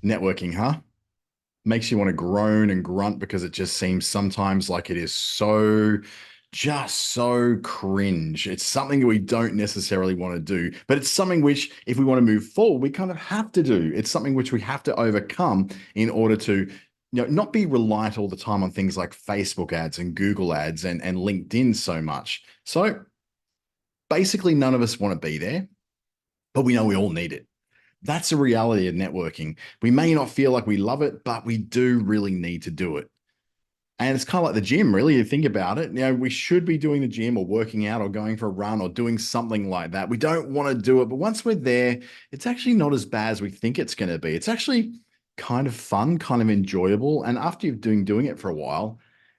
Networking, huh? Makes you want to groan and grunt because it just seems sometimes like it is so cringe. It's something that we don't necessarily want to do, but it's something which, if we want to move forward, we kind of have to do. It's something which we have to overcome in order to, not be reliant all the time on things like Facebook ads and Google ads and LinkedIn so much. So basically, none of us want to be there, but we know we all need it. That's the reality of networking. We may not feel like we love it, but we do really need to do it. And it's kind of like the gym, really. You think about it. We should be doing the gym or working out or going for a run or doing something like that. We don't want to do it, but once we're there, it's actually not as bad as we think it's going to be. It's actually kind of fun, kind of enjoyable. And after you've been doing it for a while,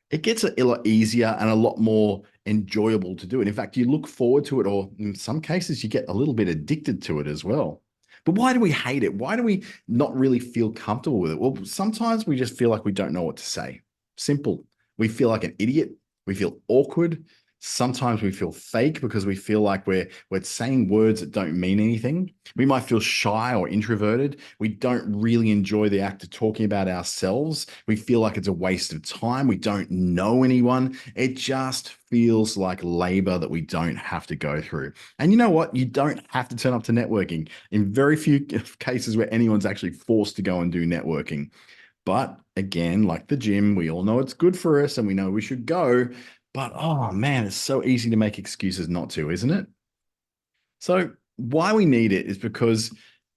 it gets a lot easier and a lot more enjoyable to do it. In fact, you look forward to it, or in some cases, you get a little bit addicted to it as well. But why do we hate it? Why do we not really feel comfortable with it? Well, sometimes we just feel like we don't know what to say. Simple. We feel like an idiot. We feel awkward. Sometimes we feel fake because we feel like we're saying words that don't mean anything. We might feel shy or introverted. We don't really enjoy the act of talking about ourselves. We feel like it's a waste of time. We don't know anyone. It just feels like labor that we don't have to go through. And you know what? You don't have to turn up to networking. In very few cases where anyone's actually forced to go and do networking. But again, like the gym, we all know it's good for us and we know we should go. But oh man, it's so easy to make excuses not to, isn't it? So, why we need it is because,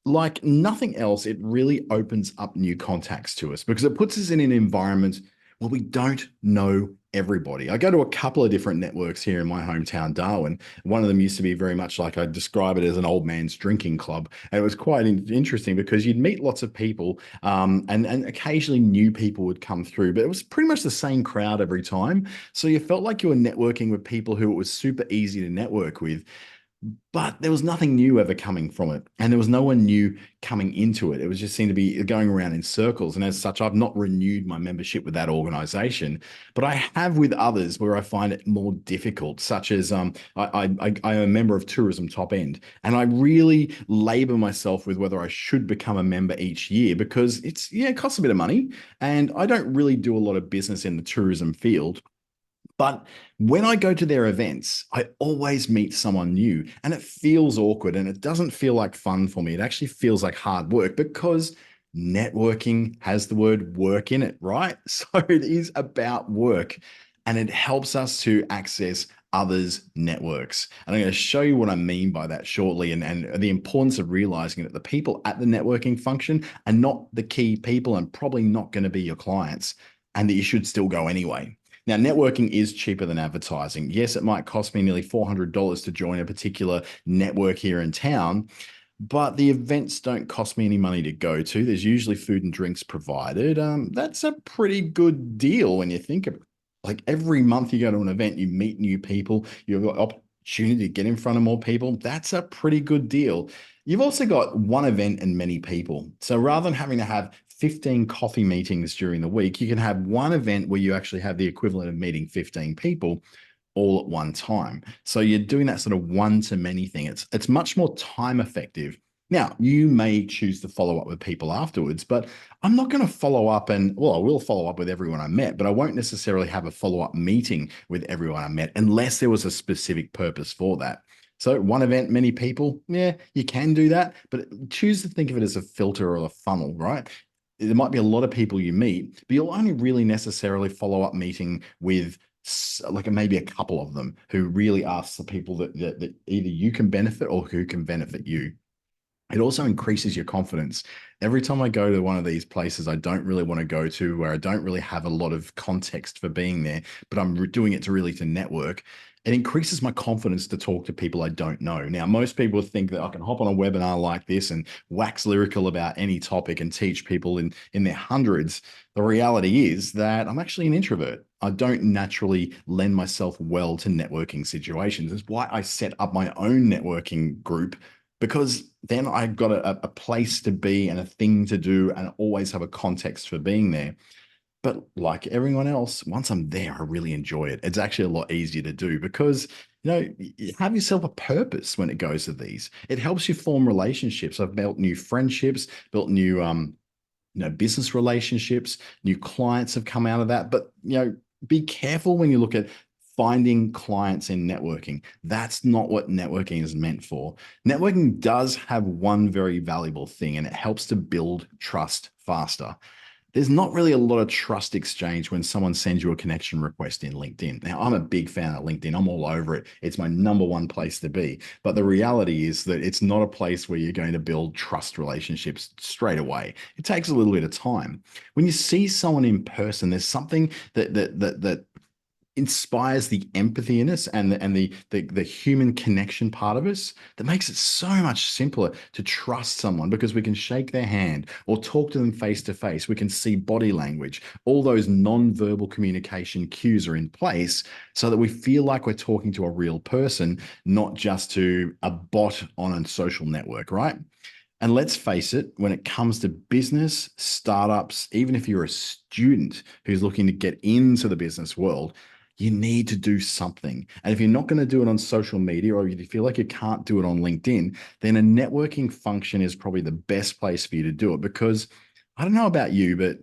like nothing else, it really opens up new contacts to us because it puts us in an environment where we don't know everybody. I go to a couple of different networks here in my hometown, Darwin. One of them used to be very much like I describe it as an old man's drinking club. And it was quite interesting because you'd meet lots of people and occasionally new people would come through, but it was pretty much the same crowd every time. So you felt like you were networking with people who it was super easy to network with. But there was nothing new ever coming from it. And there was no one new coming into it. It was just seemed to be going around in circles. And as such, I've not renewed my membership with that organization, but I have with others where I find it more difficult, such as I am a member of Tourism Top End. And I really labor myself with whether I should become a member each year because yeah, it costs a bit of money. And I don't really do a lot of business in the tourism field. But when I go to their events, I always meet someone new and it feels awkward and it doesn't feel like fun for me. It actually feels like hard work because networking has the word work in it, right? So it is about work and it helps us to access others' networks. And I'm going to show you what I mean by that shortly and the importance of realizing that the people at the networking function are not the key people and probably not going to be your clients and that you should still go anyway. Now, networking is cheaper than advertising. Yes, it might cost me nearly $400 to join a particular network here in town, but the events don't cost me any money to go to. There's usually food and drinks provided. That's a pretty good deal when you think of it. Like every month you go to an event, you meet new people, you've got opportunity to get in front of more people. That's a pretty good deal. You've also got one event and many people. So rather than having to have 15 coffee meetings during the week, you can have one event where you actually have the equivalent of meeting 15 people all at one time. So you're doing that sort of one to many thing. It's much more time effective. Now, you may choose to follow up with people afterwards, but I'm not going to follow up I will follow up with everyone I met, but I won't necessarily have a follow up meeting with everyone I met unless there was a specific purpose for that. So one event, many people, yeah, you can do that, but choose to think of it as a filter or a funnel, right? There might be a lot of people you meet, but you'll only really necessarily follow up meeting with like maybe a couple of them who really are the people that either you can benefit or who can benefit you. It also increases your confidence. Every time I go to one of these places I don't really want to go to, where I don't really have a lot of context for being there, but I'm doing it to really to network, it increases my confidence to talk to people I don't know. Now, most people think that I can hop on a webinar like this and wax lyrical about any topic and teach people in their hundreds. The reality is that I'm actually an introvert. I don't naturally lend myself well to networking situations. That's why I set up my own networking group because then I've got a place to be and a thing to do and always have a context for being there. But like everyone else, once I'm there, I really enjoy it. It's actually a lot easier to do because, you have yourself a purpose when it goes to these. It helps you form relationships. I've built new friendships, built new business relationships, new clients have come out of that. But, be careful when you look at finding clients in networking. That's not what networking is meant for. Networking does have one very valuable thing, and it helps to build trust faster. There's not really a lot of trust exchange when someone sends you a connection request in LinkedIn. Now, I'm a big fan of LinkedIn. I'm all over it. It's my number one place to be. But the reality is that it's not a place where you're going to build trust relationships straight away. It takes a little bit of time. When you see someone in person, there's something that inspires the empathy in us and the human connection part of us that makes it so much simpler to trust someone, because we can shake their hand or talk to them face to face. We can see body language. All those non-verbal communication cues are in place so that we feel like we're talking to a real person, not just to a bot on a social network, right? And let's face it, when it comes to business, startups, even if you're a student who's looking to get into the business world, you need to do something. And if you're not going to do it on social media, or you feel like you can't do it on LinkedIn, then a networking function is probably the best place for you to do it. Because I don't know about you, but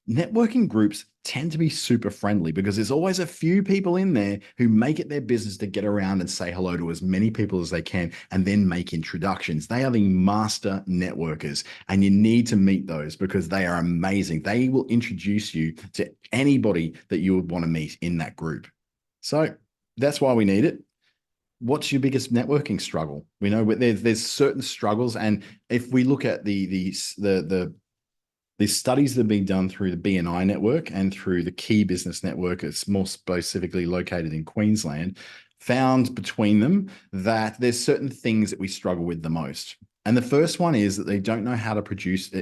networking groups tend to be super friendly, because there's always a few people in there who make it their business to get around and say hello to as many people as they can and then make introductions. They are the master networkers, and you need to meet those because they are amazing. They will introduce you to anybody that you would want to meet in that group. So that's why we need it. What's your biggest networking struggle? We know there's certain struggles, and if we look at the studies that have been done through the BNI network and through the Key Business Network, it's more specifically located in Queensland, found between them that there's certain things that we struggle with the most. And the first one is that they don't know how to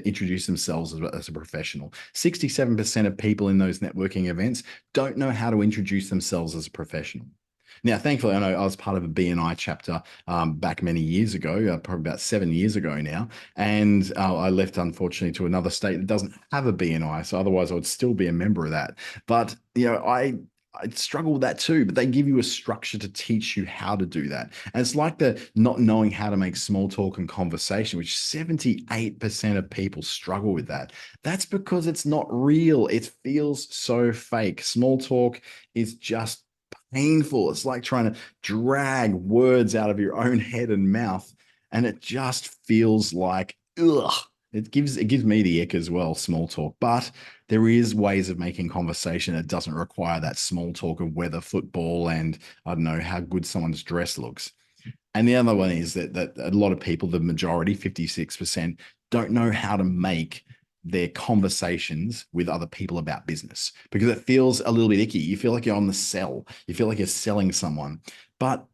introduce themselves as a professional. 67% of people in those networking events don't know how to introduce themselves as a professional. Now, thankfully, I know I was part of a BNI chapter back many years ago, probably about 7 years ago now. And I left, unfortunately, to another state that doesn't have a BNI. So otherwise, I would still be a member of that. But, I struggle with that too, but they give you a structure to teach you how to do that. And it's like the not knowing how to make small talk and conversation, which 78% of people struggle with that. That's because it's not real. It feels so fake. Small talk is just painful. It's like trying to drag words out of your own head and mouth, and it just feels like ugh. It gives me the ick as well, small talk. But there is ways of making conversation that doesn't require that small talk of weather, football, and I don't know how good someone's dress looks. And the other one is that a lot of people, the majority, 56%, don't know how to make their conversations with other people about business, because it feels a little bit icky. You feel like you're on the sell. You feel like you're selling someone. But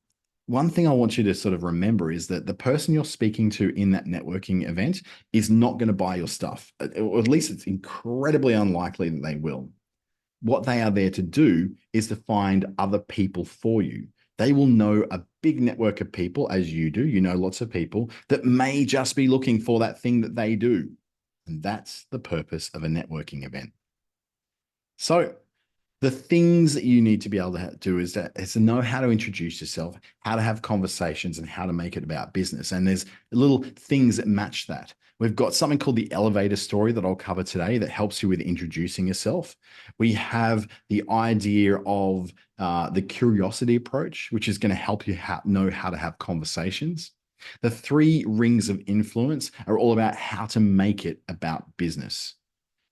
one thing I want you to sort of remember is that the person you're speaking to in that networking event is not going to buy your stuff, or at least it's incredibly unlikely that they will. What they are there to do is to find other people for you. They will know a big network of people, as you do. You know lots of people that may just be looking for that thing that they do. And that's the purpose of a networking event. So the things that you need to be able to do is to know how to introduce yourself, how to have conversations, and how to make it about business. And there's little things that match that. We've got something called the elevator story that I'll cover today that helps you with introducing yourself. We have the idea of the curiosity approach, which is going to help you know how to have conversations. The 3 rings of influence are all about how to make it about business.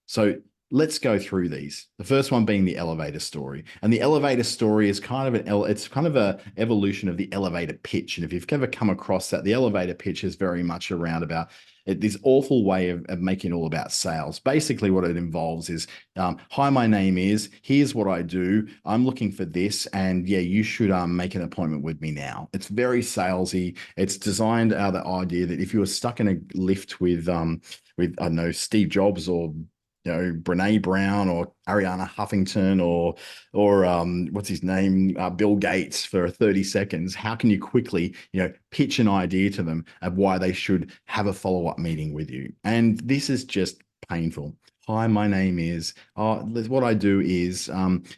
So let's go through these. The first one being the elevator story. And the elevator story is kind of it's kind of a evolution of the elevator pitch. And if you've ever come across that, the elevator pitch is very much around about this awful way of making it all about sales. Basically, what it involves is, hi, my name is, here's what I do. I'm looking for this. And yeah, you should make an appointment with me now. It's very salesy. It's designed out of the idea that if you were stuck in a lift with I don't know, Steve Jobs, or Brene Brown, or Ariana Huffington, or what's his name, Bill Gates, for 30 seconds, how can you quickly, pitch an idea to them of why they should have a follow-up meeting with you? And this is just painful. Hi, my name is, what I do is,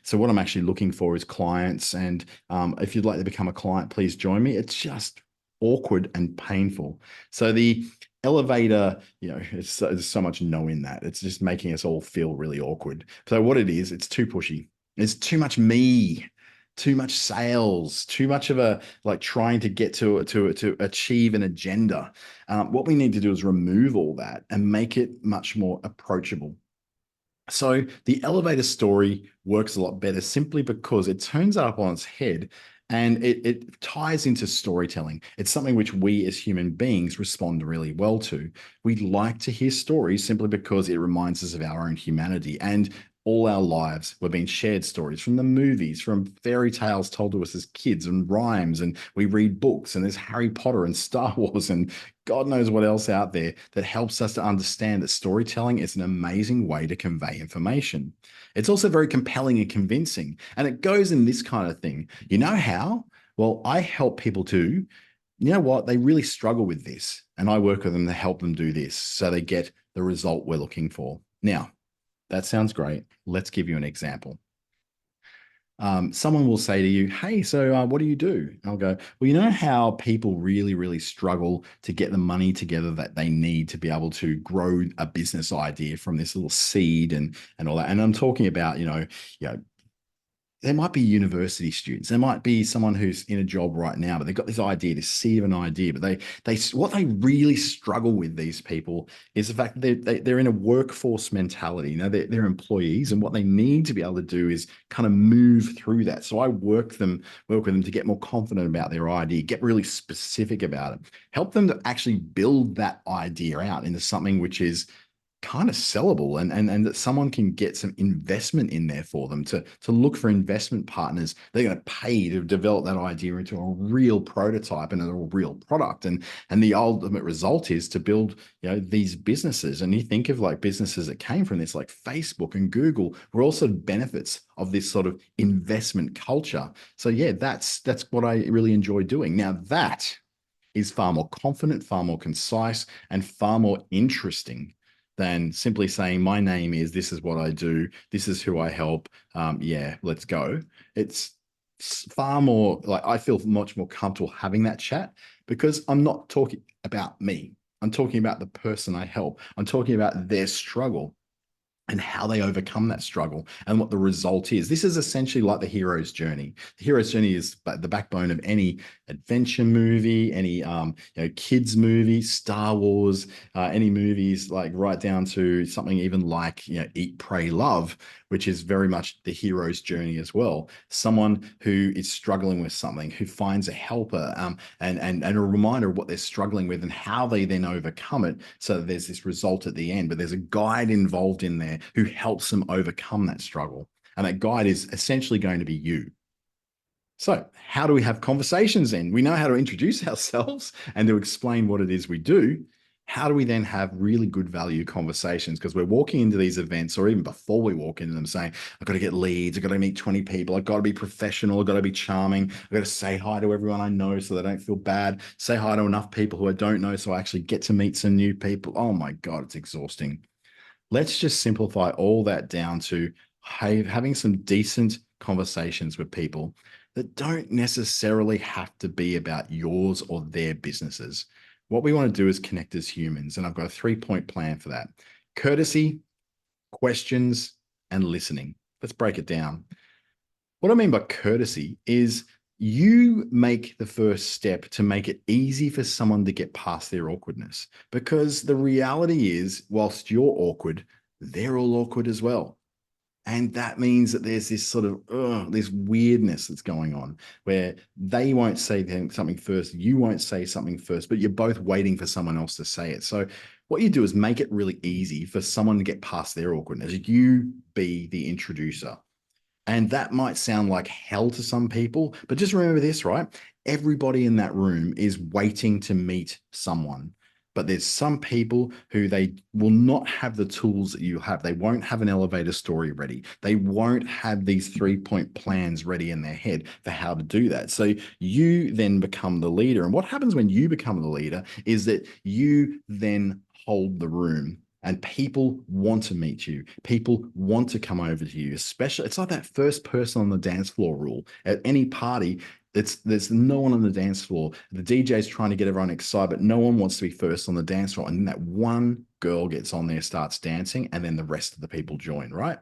so what I'm actually looking for is clients. And if you'd like to become a client, please join me. It's just awkward and painful. So the Elevator, there's so much no in that. It's just making us all feel really awkward. So what it is, it's too pushy. It's too much me, too much sales, too much of a like trying to get to achieve an agenda. What we need to do is remove all that and make it much more approachable. So the elevator story works a lot better simply because it turns it up on its head and it ties into storytelling. It's something which we as human beings respond really well to. We like to hear stories simply because it reminds us of our own humanity. And all our lives, we've been shared stories from the movies, from fairy tales told to us as kids, and rhymes, and we read books, and there's Harry Potter and Star Wars, and God knows what else out there that helps us to understand that storytelling is an amazing way to convey information. It's also very compelling and convincing, and it goes in this kind of thing. You know how? Well, I help people to, you know what? They really struggle with this, and I work with them to help them do this so they get the result we're looking for. Now, that sounds great. Let's give you an example. Someone will say to you, "Hey, so what do you do?" I'll go, "Well, you know how people really, really struggle to get the money together that they need to be able to grow a business idea from this little seed and all that." And I'm talking about, there might be university students. There might be someone who's in a job right now, but they've got this idea, this seed of an idea. But what they really struggle with, these people, is the fact that they're in a workforce mentality. They're employees, and what they need to be able to do is kind of move through that. So I work with them to get more confident about their idea, get really specific about it, help them to actually build that idea out into something which is kind of sellable, and that someone can get some investment in there for them to look for investment partners. They're going to pay to develop that idea into a real prototype and a real product. And the ultimate result is to build, these businesses. And you think of like businesses that came from this, like Facebook and Google, were also benefits of this sort of investment culture. So yeah, that's what I really enjoy doing. Now that is far more confident, far more concise, and far more interesting than simply saying, "My name is, this is what I do, this is who I help. Yeah, let's go." It's far more like I feel much more comfortable having that chat because I'm not talking about me. I'm talking about the person I help. I'm talking about their struggle and how they overcome that struggle and what the result is. This is essentially like the hero's journey. The hero's journey is the backbone of any adventure movie, any kids movie, Star Wars, any movies, like right down to something even like Eat, Pray, Love, which is very much the hero's journey as well. Someone who is struggling with something, who finds a helper, and a reminder of what they're struggling with and how they then overcome it, so that there's this result at the end. But there's a guide involved in there who helps them overcome that struggle. And that guide is essentially going to be you. So, how do we have conversations then? We know how to introduce ourselves and to explain what it is we do. How do we then have really good value conversations? Because we're walking into these events, or even before we walk into them, saying, "I've got to get leads, I've got to meet 20 people, I've got to be professional, I've got to be charming, I've got to say hi to everyone I know so they don't feel bad, say hi to enough people who I don't know so I actually get to meet some new people." Oh my God, it's exhausting. Let's just simplify all that down to having some decent conversations with people that don't necessarily have to be about yours or their businesses. What we want to do is connect as humans. And I've got a 3-point plan for that: courtesy, questions, and listening. Let's break it down. What I mean by courtesy is you make the first step to make it easy for someone to get past their awkwardness. Because the reality is, whilst you're awkward, they're all awkward as well. And that means that there's this sort of this weirdness that's going on where they won't say something first, you won't say something first, but you're both waiting for someone else to say it. So what you do is make it really easy for someone to get past their awkwardness. You be the introducer. And that might sound like hell to some people, but just remember this, right? Everybody in that room is waiting to meet someone. But there's some people who they will not have the tools that you have. They won't have an elevator story ready. They won't have these 3-point plans ready in their head for how to do that. So you then become the leader. And what happens when you become the leader is that you then hold the room. And people want to meet you. People want to come over to you, especially it's like that first person on the dance floor rule at any party. There's no one on the dance floor. The DJ's trying to get everyone excited, but no one wants to be first on the dance floor. And then that one girl gets on there, starts dancing, and then the rest of the people join, right?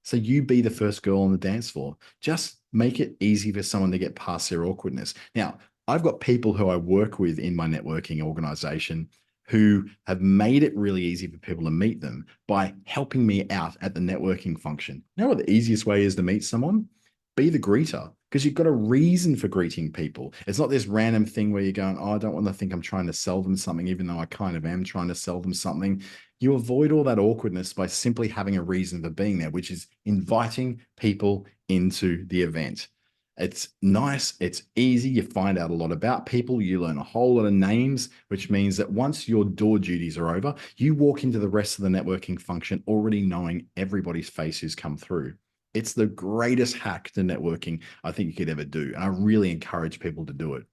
So you be the first girl on the dance floor. Just make it easy for someone to get past their awkwardness. Now, I've got people who I work with in my networking organization who have made it really easy for people to meet them by helping me out at the networking function. You know what the easiest way is to meet someone? Be the greeter, because you've got a reason for greeting people. It's not this random thing where you're going, oh, I don't want to think I'm trying to sell them something, even though I kind of am trying to sell them something. You avoid all that awkwardness by simply having a reason for being there, which is inviting people into the event. It's nice, it's easy. You find out a lot about people, you learn a whole lot of names, which means that once your door duties are over, you walk into the rest of the networking function already knowing everybody's face who's come through. It's the greatest hack to networking I think you could ever do. And I really encourage people to do it.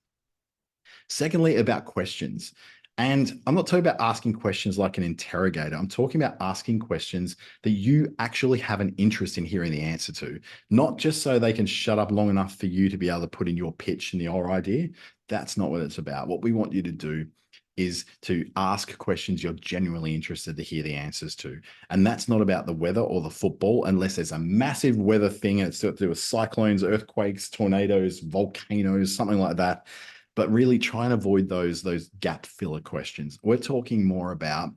Secondly, about questions. And I'm not talking about asking questions like an interrogator. I'm talking about asking questions that you actually have an interest in hearing the answer to, not just so they can shut up long enough for you to be able to put in your pitch and your idea. That's not what it's about. What we want you to do is to ask questions you're genuinely interested to hear the answers to. And that's not about the weather or the football, unless there's a massive weather thing and it's to do with cyclones, earthquakes, tornadoes, volcanoes, something like that. But really try and avoid those gap filler questions. We're talking more about,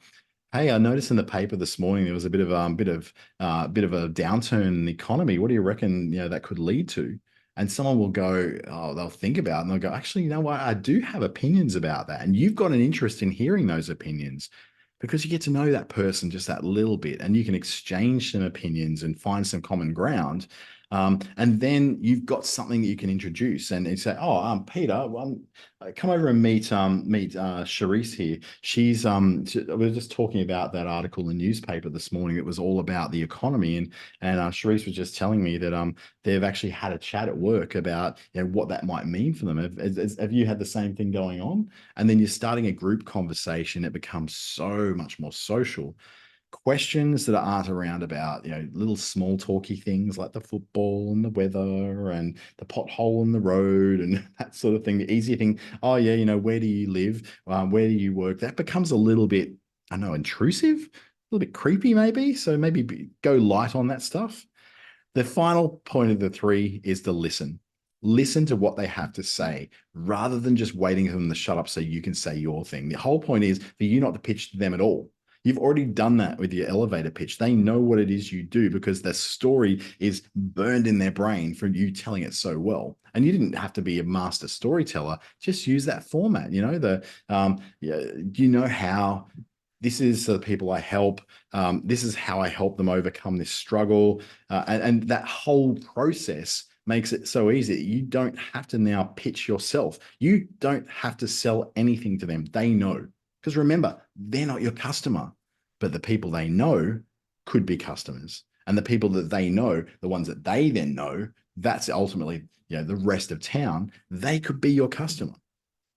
hey, I noticed in the paper this morning there was a bit of a downturn in the economy. What do you reckon, that could lead to? And someone will go, oh, they'll think about it and they'll go, actually, you know what? I do have opinions about that. And you've got an interest in hearing those opinions because you get to know that person just that little bit and you can exchange some opinions and find some common ground. And then you've got something that you can introduce and you say, oh, Peter, come over and meet Charisse here. We were just talking about that article in the newspaper this morning. It was all about the economy, and Charisse was just telling me that they've actually had a chat at work about what that might mean for them. Have you had the same thing going on? And then you're starting a group conversation. It becomes so much more social. Questions that aren't around about little small talky things like the football and the weather and the pothole in the road and that sort of thing. The easy thing, oh yeah, where do you live, where do you work? That becomes a little bit, I don't know, intrusive, a little bit creepy maybe. So maybe go light on that stuff. The final point of the three is to listen. Listen to what they have to say rather than just waiting for them to shut up so you can say your thing. The whole point is for you not to pitch to them at all. You've already done that with your elevator pitch. They know what it is you do because the story is burned in their brain from you telling it so well. And you didn't have to be a master storyteller. Just use that format. You know how this is the people I help. This is how I help them overcome this struggle. And that whole process makes it so easy. You don't have to now pitch yourself. You don't have to sell anything to them. They know. Because remember, they're not your customer, but the people they know could be customers. And the people that they know, the ones that they then know, that's ultimately, the rest of town, they could be your customer.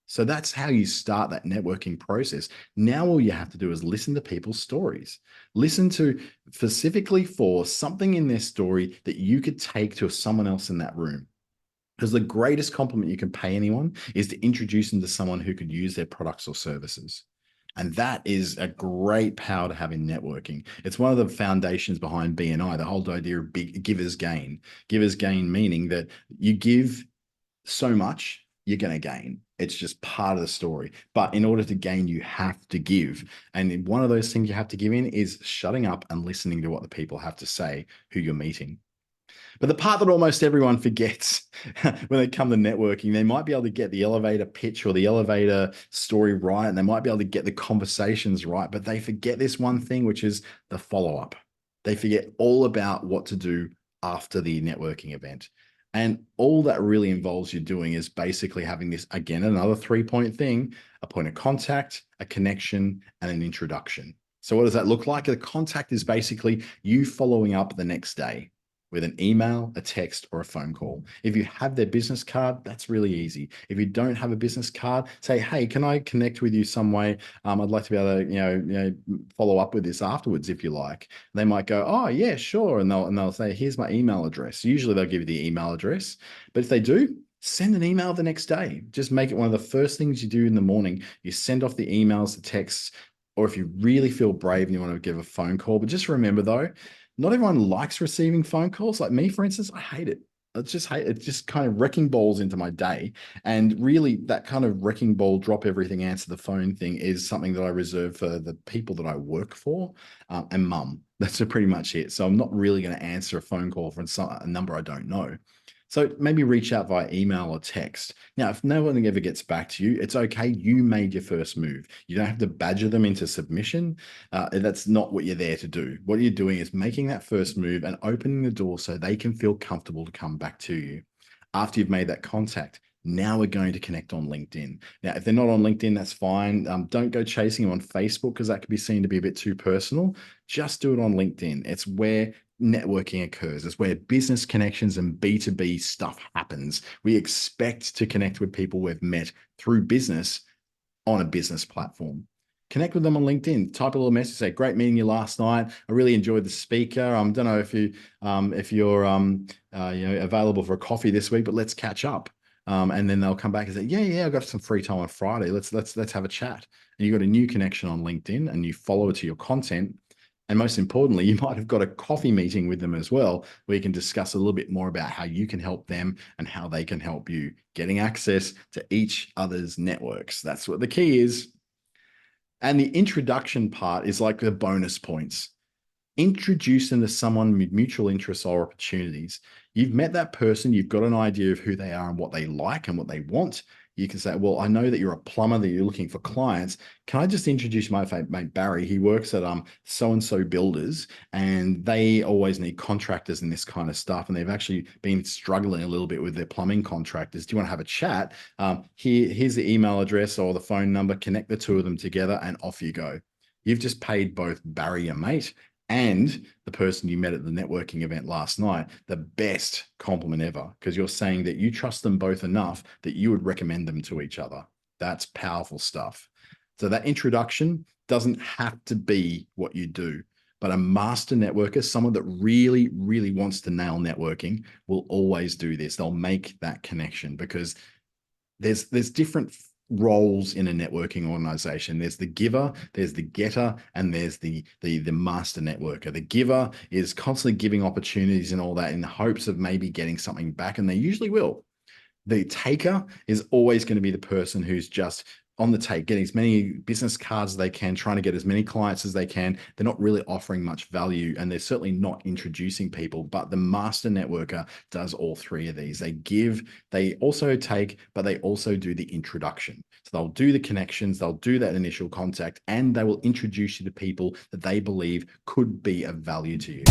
So that's how you start that networking process. Now, all you have to do is listen to people's stories. Listen to specifically for something in their story that you could take to someone else in that room. Because the greatest compliment you can pay anyone is to introduce them to someone who could use their products or services. And that is a great power to have in networking. It's one of the foundations behind BNI, the whole idea of givers gain. Givers gain meaning that you give so much, you're going to gain. It's just part of the story. But in order to gain, you have to give. And one of those things you have to give in is shutting up and listening to what the people have to say who you're meeting. But the part that almost everyone forgets when they come to networking, they might be able to get the elevator pitch or the elevator story right, and they might be able to get the conversations right, but they forget this one thing, which is the follow-up. They forget all about what to do after the networking event. And all that really involves you doing is basically having this, again, another 3-point thing, a point of contact, a connection, and an introduction. So what does that look like? The contact is basically you following up the next day with an email, a text, or a phone call. If you have their business card, that's really easy. If you don't have a business card, say, hey, can I connect with you some way? I'd like to be able to, follow up with this afterwards if you like. They might go, oh yeah, sure. And they'll say, here's my email address. Usually they'll give you the email address. But if they do, Send an email the next day. Just make it one of the first things you do in the morning. You send off the emails, the texts, or if you really feel brave and you want to give a phone call. But just remember though, not everyone likes receiving phone calls. Like me, for instance, I hate it. I just hate it. Just kind of wrecking balls into my day. And really, that kind of wrecking ball, drop everything, answer the phone thing is something that I reserve for the people that I work for and mum. That's pretty much it. So I'm not really going to answer a phone call from a number I don't know. So maybe reach out via email or text. Now, if no one ever gets back to you, it's okay. You made your first move. You don't have to badger them into submission. That's not what you're there to do. What you're doing is making that first move and opening the door so they can feel comfortable to come back to you. After you've made that contact, now we're going to connect on LinkedIn. Now, if they're not on LinkedIn, that's fine. Don't go chasing them on Facebook because that could be seen to be a bit too personal. Just do it on LinkedIn. It's where networking occurs. It's where business connections and B2B stuff happens. We expect to connect with people we've met through business on a business platform. Connect with them on LinkedIn. Type a little message. Say, "Great meeting you last night. I really enjoyed the speaker. Don't know if you're available for a coffee this week, but let's catch up." And then they'll come back and say, "Yeah, I've got some free time on Friday. Let's have a chat." And you got a new connection on LinkedIn, and you follow it to your content. And most importantly, you might have got a coffee meeting with them as well, where you can discuss a little bit more about how you can help them and how they can help you, getting access to each other's networks. That's what the key is. And the introduction part is like the bonus points. Introduce them to someone with mutual interests or opportunities. You've met that person, you've got an idea of who they are and what they like and what they want. You can say, "Well, I know that you're a plumber, that you're looking for clients. Can I just introduce my mate Barry? He works at so-and-so builders, and they always need contractors and this kind of stuff. And they've actually been struggling a little bit with their plumbing contractors. Do you want to have a chat? Here's the email address or the phone number. Connect the two of them together, and off you go." You've just paid both Barry, your mate, and the person you met at the networking event last night the best compliment ever, because you're saying that you trust them both enough that you would recommend them to each other. That's powerful stuff. So that introduction doesn't have to be what you do, but a master networker, someone that really, really wants to nail networking, will always do this. They'll make that connection because there's different roles in a networking organization. There's the giver, there's the getter, and there's the master networker. The giver is constantly giving opportunities and all that in the hopes of maybe getting something back, and they usually will. The taker is always going to be the person who's just on the take, getting as many business cards as they can, trying to get as many clients as they can. They're not really offering much value, and they're certainly not introducing people. But the master networker does all three of these. They give, they also take, but they also do the introduction. So they'll do the connections, they'll do that initial contact, and they will introduce you to people that they believe could be of value to you.